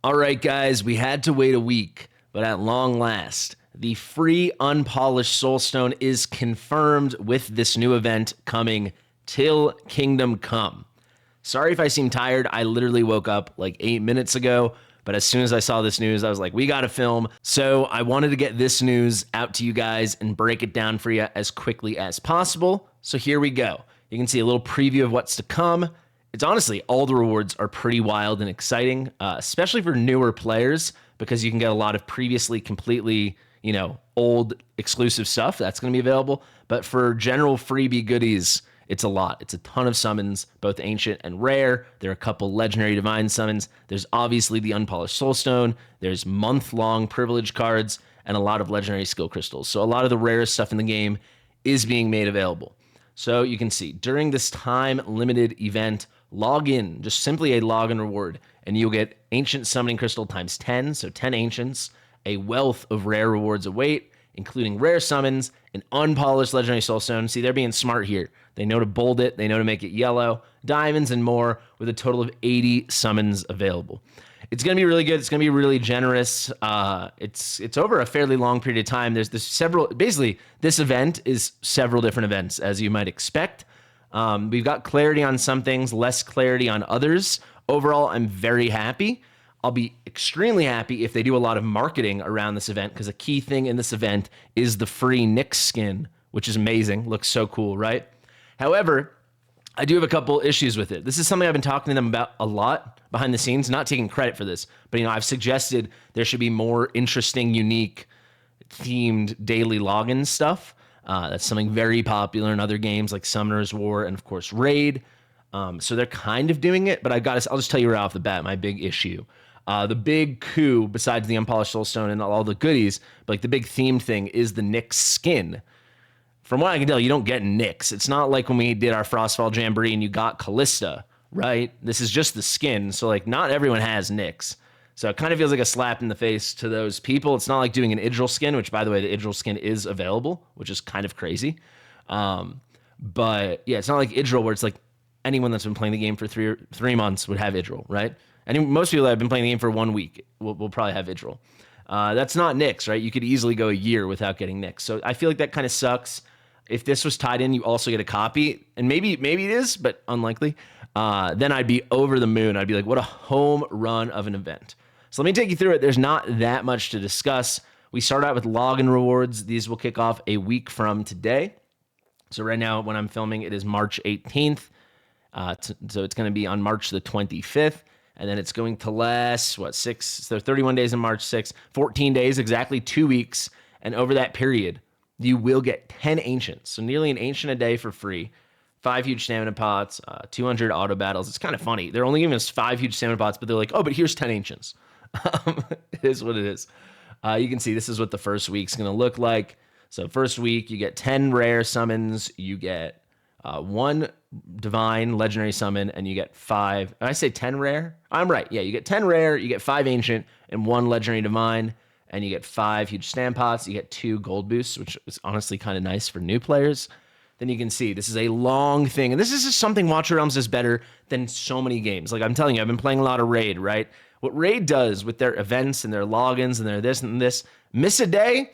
All right, guys, we had to wait a week, but at long last, the free unpolished Soulstone is confirmed with this new event coming till Kingdom Come. Sorry if I seem tired. I literally woke up like 8 minutes ago, but as soon as I saw this news, I was like, we got to film. So I wanted to get this news out to you guys and break it down for you as quickly as possible. So here we go. You can see a little preview of what's to come. It's honestly, all the rewards are pretty wild and exciting, especially for newer players, because you can get a lot of previously completely, old exclusive stuff that's going to be available. But for general freebie goodies, it's a lot. It's a ton of summons, both ancient and rare. There are a couple legendary divine summons. There's obviously the unpolished soulstone. There's month-long privilege cards and a lot of legendary skill crystals. So a lot of the rarest stuff in the game is being made available. So you can see during this time-limited event, log in, just simply a login reward, and you'll get ancient summoning crystal times 10, so 10 ancients. A wealth of rare rewards await, including rare summons, an unpolished legendary soulstone. See, they're being smart here. They know to bold it, they know to make it yellow, diamonds, and more, with a total of 80 summons available. It's going to be really good. It's going to be really generous. It's over a fairly long period of time. There's several, basically, this event is several different events, as you might expect. We've got clarity on some things, less clarity on others. Overall, I'm very happy. I'll be extremely happy if they do a lot of marketing around this event, because a key thing in this event is the free Nyx skin, which is amazing. Looks so cool, right? However, I do have a couple issues with it. This is something I've been talking to them about a lot behind the scenes, not taking credit for this, but I've suggested there should be more interesting, unique, themed daily login stuff. That's something very popular in other games like Summoner's War and, of course, Raid. So they're kind of doing it, but I'll just tell you right off the bat, my big issue. The big coup, besides the unpolished soulstone and all the goodies, but like the big theme thing is the Nyx skin. From what I can tell, you don't get Nyx. It's not like when we did our Frostfall Jamboree and you got Callista, right? This is just the skin. So like not everyone has Nyx. So it kind of feels like a slap in the face to those people. It's not like doing an Idril skin, which, by the way, the Idril skin is available, which is kind of crazy. But yeah, it's not like Idril where it's like anyone that's been playing the game for three months would have Idril, right? And most people that have been playing the game for 1 week will probably have Idril. That's not Nyx, right? You could easily go a year without getting Nyx. So I feel like that kind of sucks. If this was tied in, you also get a copy, and maybe it is, but unlikely. Then I'd be over the moon. I'd be like, what a home run of an event. So let me take you through it. There's not that much to discuss. We start out with login rewards. These will kick off a week from today. So right now, when I'm filming, it is March 18th. So it's going to be on March the 25th. And then it's going to last, 31 days in March 6th, 14 days, exactly 2 weeks. And over that period, you will get 10 ancients. So nearly an ancient a day for free. 5 huge stamina pots, 200 auto battles. It's kind of funny. They're only giving us 5 huge stamina pots, but they're like, oh, but here's 10 ancients. It is what it is. You can see this is what the first week's going to look like. So first week, you get 10 rare summons. You get 1 divine legendary summon, and you get 5. Did I say 10 rare? I'm right. Yeah, you get 10 rare, you get 5 ancient, and 1 legendary divine, and you get 5 huge stamp pots. You get 2 gold boosts, which is honestly kind of nice for new players. Then you can see this is a long thing. And this is just something Watcher Realms does better than so many games. Like I'm telling you, I've been playing a lot of Raid, right? What Raid does with their events and their logins and their this and this, miss a day,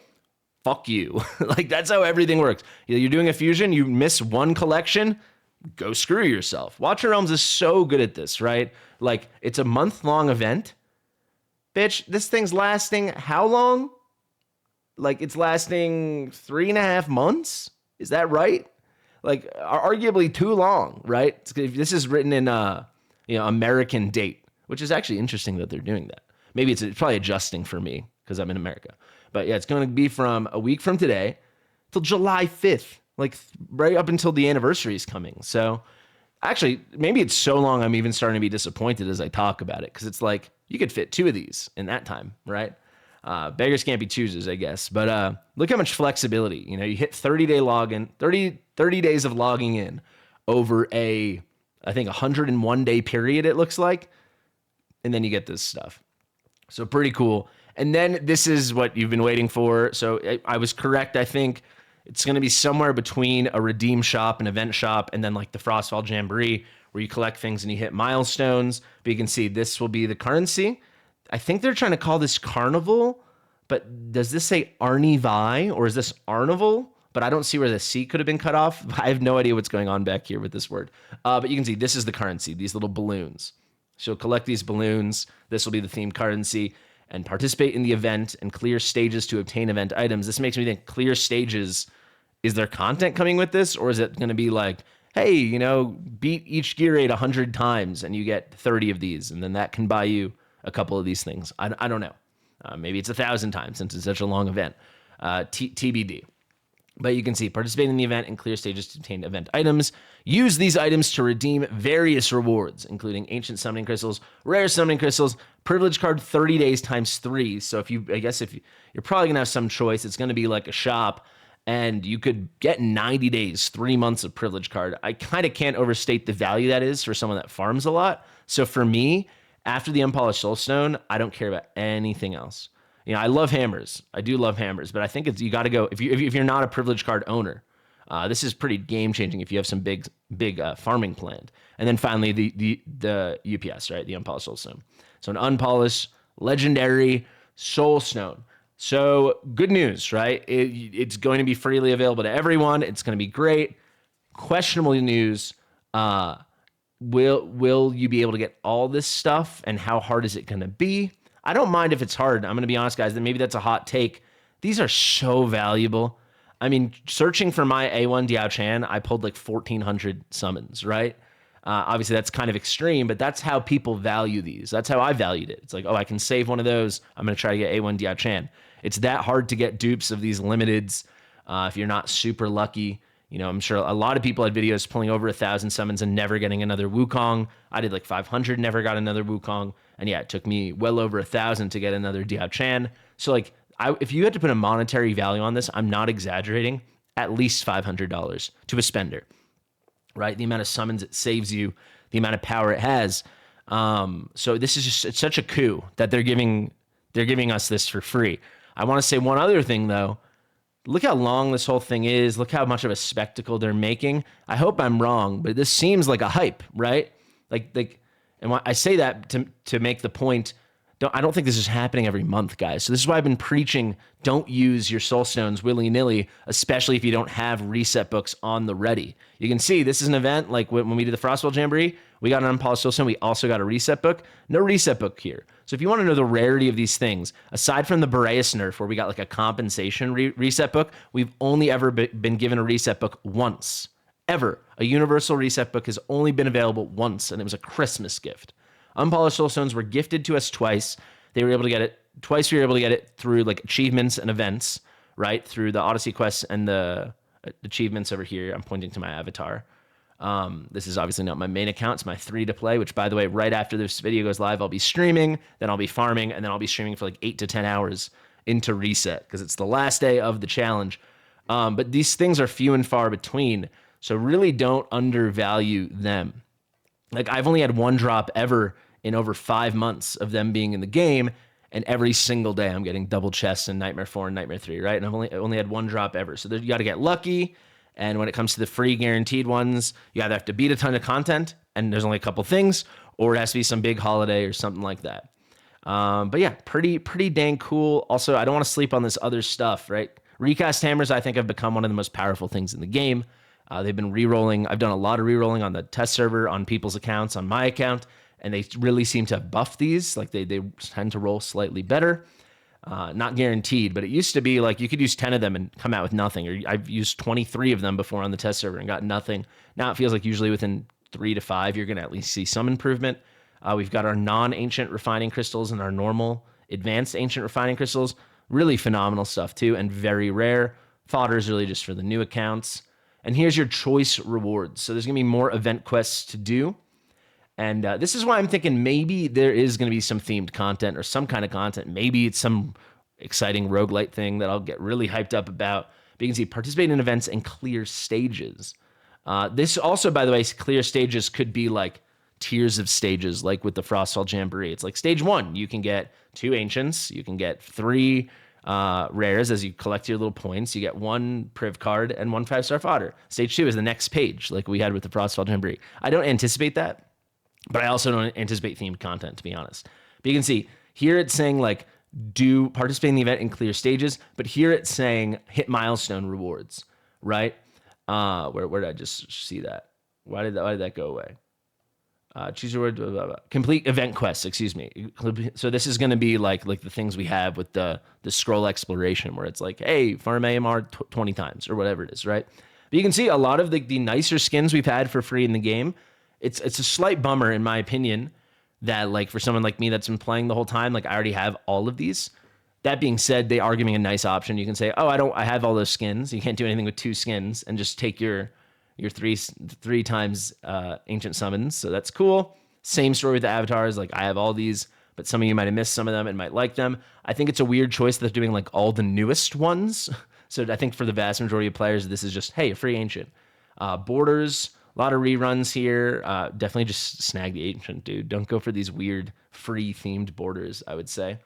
fuck you. Like that's how everything works. You're doing a fusion, you miss 1 collection, go screw yourself. Watcher Realms is so good at this, right? Like it's a month-long event. Bitch, this thing's lasting how long? Like it's lasting 3.5 months? Is that right? Like arguably too long, right? This is written in American date, which is actually interesting that they're doing that. Maybe it's probably adjusting for me because I'm in America. But yeah, it's going to be from a week from today till July 5th, like right up until the anniversary is coming. So actually, maybe it's so long I'm even starting to be disappointed as I talk about it because it's like you could fit 2 of these in that time, right? Beggars can't be choosers, I guess. But look how much flexibility. You hit 30-day login, 30 days of logging in over I think 101-day period, it looks like. And then you get this stuff. So pretty cool. And then this is what you've been waiting for. So I was correct. I think it's going to be somewhere between a redeem shop, an event shop, and then like the Frostfall Jamboree, where you collect things and you hit milestones. But you can see this will be the currency. I think they're trying to call this Carnival, but does this say Arnivi or is this Arnival? But I don't see where the C could have been cut off. I have no idea what's going on back here with this word. But you can see this is the currency, these little balloons. So you'll collect these balloons. This will be the themed currency and participate in the event and clear stages to obtain event items. This makes me think clear stages. Is there content coming with this? Or is it going to be like, hey, you know, beat each gear raid 100 times and you get 30 of these. And then that can buy you a couple of these things. I don't know. Maybe it's 1,000 times since it's such a long event. TBD. But you can see participate in the event and clear stages to obtain event items. Use these items to redeem various rewards, including ancient summoning crystals, rare summoning crystals, privilege card 30 days times 3. So if you're probably going to have some choice, it's going to be like a shop and you could get 90 days, 3 months of privilege card. I kind of can't overstate the value that is for someone that farms a lot. So for me, after the Unpolished Soulstone, I don't care about anything else. You know, I love hammers. I do love hammers, but I think you got to go if you're not a privilege card owner. This is pretty game changing if you have some big farming planned. And then finally the UPS, right? The Unpolished Soulstone. So an unpolished legendary Soulstone. So good news, right? It's going to be freely available to everyone. It's going to be great. Questionable news. Will you be able to get all this stuff, and how hard is it going to be? I don't mind if it's hard. I'm going to be honest, guys, that maybe that's a hot take. These are so valuable. I mean, searching for my A1 Diao Chan, I pulled like 1,400 summons, right? Obviously, that's kind of extreme, but that's how people value these. That's how I valued it. It's like, oh, I can save one of those. I'm going to try to get A1 Diao Chan. It's that hard to get dupes of these limiteds if you're not super lucky. You know, I'm sure a lot of people had videos pulling over 1,000 summons and never getting another Wukong. I did like 500, never got another Wukong. And yeah, it took me well over 1,000 to get another Diao Chan. So like, if you had to put a monetary value on this, I'm not exaggerating, at least $500 to a spender, right? The amount of summons it saves you, the amount of power it has. So this is just, it's such a coup that they're giving us this for free. I want to say one other thing though. Look how long this whole thing is. Look how much of a spectacle they're making. I hope I'm wrong, but this seems like a hype, right? Like, and I say that to make the point. I don't think this is happening every month, guys. So this is why I've been preaching, don't use your Soulstones willy-nilly, especially if you don't have reset books on the ready. You can see this is an event like when we did the Frostwell Jamboree, we got an Unpolished Soulstone, we also got a reset book. No reset book here. So if you want to know the rarity of these things, aside from the Boreas nerf where we got like a compensation reset book, we've only ever been given a reset book once. Ever. A universal reset book has only been available once, and it was a Christmas gift. Unpolished Soulstones were gifted to us twice. They were able to get it twice. We were able to get it through like achievements and events, right? Through the Odyssey quests and the achievements over here. I'm pointing to my avatar. This is obviously not my main account. It's my 3 to play, which by the way, right after this video goes live, I'll be streaming, then I'll be farming, and then I'll be streaming for like 8 to 10 hours into reset because it's the last day of the challenge. But these things are few and far between. So really don't undervalue them. Like I've only had one drop ever in over 5 months of them being in the game, and every single day I'm getting double chests in Nightmare 4 and Nightmare 3, right? And I've only had one drop ever. So you got to get lucky. And when it comes to the free guaranteed ones, you either have to beat a ton of content, and there's only a couple things, or it has to be some big holiday or something like that. But yeah, pretty dang cool. Also, I don't want to sleep on this other stuff, right? Recast hammers, I think, have become one of the most powerful things in the game. They've been re-rolling. I've done a lot of re-rolling on the test server, on people's accounts, on my account, and they really seem to have buffed these. Like they tend to roll slightly better. Not guaranteed, but it used to be like you could use 10 of them and come out with nothing. Or I've used 23 of them before on the test server and got nothing. Now it feels like usually within 3 to 5, you're going to at least see some improvement. We've got our non-ancient refining crystals and our normal advanced ancient refining crystals. Really phenomenal stuff too, and very rare. Fodder is really just for the new accounts. And here's your choice rewards. So there's going to be more event quests to do. And this is why I'm thinking maybe there is going to be some themed content or some kind of content. Maybe it's some exciting roguelite thing that I'll get really hyped up about. But you can see participate in events and clear stages. This also, by the way, clear stages could be like tiers of stages, like with the Frostwell Jamboree. It's like stage 1, you can get 2 ancients, you can get 3 rares as you collect your little points. You get 1 priv card and 1 5-star fodder. Stage 2 is the next page, like we had with the Frostwell Jamboree. I don't anticipate that, but I also don't anticipate themed content, to be honest. But you can see Here it's saying like do participate in the event in clear stages, but here it's saying hit milestone rewards, right? Where did I just see that? Why did that go away? Choose your word. Blah, blah, blah. Complete event quests. Excuse me. So this is going to be like the things we have with the scroll exploration, where it's like, hey, farm AMR 20 times or whatever it is, right? But you can see a lot of the nicer skins we've had for free in the game. It's a slight bummer, in my opinion, that like for someone like me that's been playing the whole time, like I already have all of these. That being said, they are giving a nice option. You can say, oh, I have all those skins. You can't do anything with 2 skins, and just take your three times ancient summons. So that's cool. Same story with the avatars. Like I have all these, but some of you might have missed some of them and might like them. I think it's a weird choice that they're doing like all the newest ones. So I think for the vast majority of players, this is just, hey, a free ancient. Borders, a lot of reruns here. Definitely just snag the ancient, dude. Don't go for these weird free themed borders, I would say.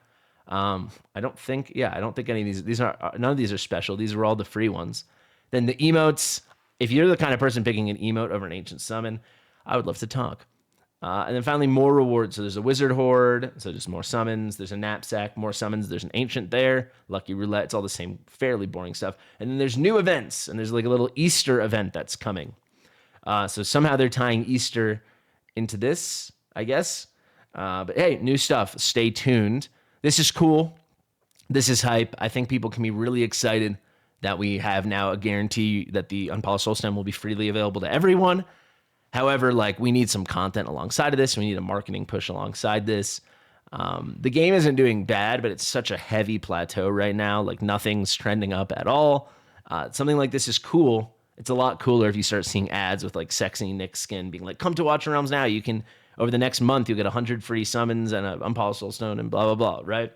I don't think any of none of these are special. These are all the free ones. Then the emotes, if you're the kind of person picking an emote over an ancient summon, I would love to talk. And then finally, more rewards. So there's a wizard horde, so just more summons. There's a knapsack, more summons. There's an ancient there, lucky roulette. It's all the same, fairly boring stuff. And then there's new events, and there's like a little Easter event that's coming. So somehow they're tying Easter into this, I guess. But hey, new stuff. Stay tuned. This is cool. This is hype. I think people can be really excited that we have now a guarantee that the Unpolished Soulstone will be freely available to everyone. However, like we need some content alongside of this. We need a marketing push alongside this. The game isn't doing bad, but it's such a heavy plateau right now. Like nothing's trending up at all. Something like this is cool. It's a lot cooler if you start seeing ads with like sexy Nick skin being like, come to Watcher Realms now. You can, over the next month, you'll get 100 free summons and an Unpolished Soulstone and blah, blah, blah, right?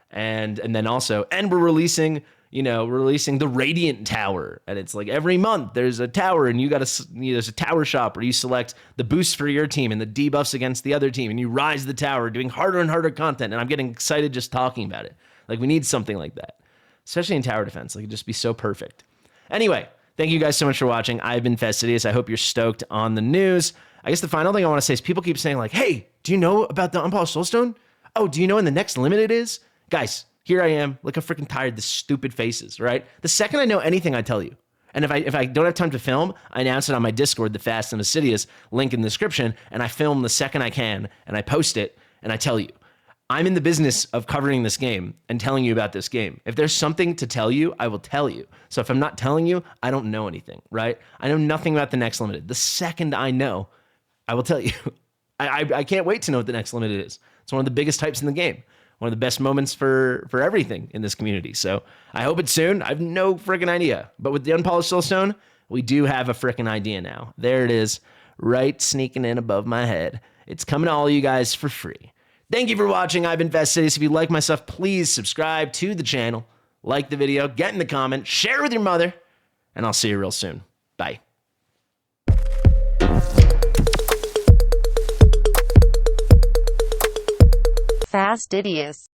And then also, and we're releasing the Radiant Tower, and it's like every month there's a tower, and there's a tower shop where you select the boosts for your team and the debuffs against the other team, and you rise the tower, doing harder and harder content. And I'm getting excited just talking about it. Like we need something like that, especially in tower defense. Like it'd just be so perfect. Anyway, thank you guys so much for watching. I've been Fastidious. I hope you're stoked on the news. I guess the final thing I want to say is people keep saying like, hey, do you know about the Unpolished Soulstone? Oh, do you know when the next limited is? Guys, here I am. Look how freaking tired this stupid face is, right? The second I know anything, I tell you. And if I don't have time to film, I announce it on my Discord, the Fast and Fastidious, link in the description, and I film the second I can, and I post it, and I tell you. I'm in the business of covering this game and telling you about this game. If there's something to tell you, I will tell you. So if I'm not telling you, I don't know anything, right? I know nothing about the next limited. The second I know, I will tell you. I can't wait to know what the next limited is. It's one of the biggest types in the game. One of the best moments for everything in this community. So I hope it's soon. I have no freaking idea. But with the Unpolished Soulstone, we do have a freaking idea now. There it is, right sneaking in above my head. It's coming to all you guys for free. Thank you for watching. I've been Fastidious. If you like my stuff, please subscribe to the channel, like the video, get in the comment, share it with your mother, and I'll see you real soon. Bye. Fastidious.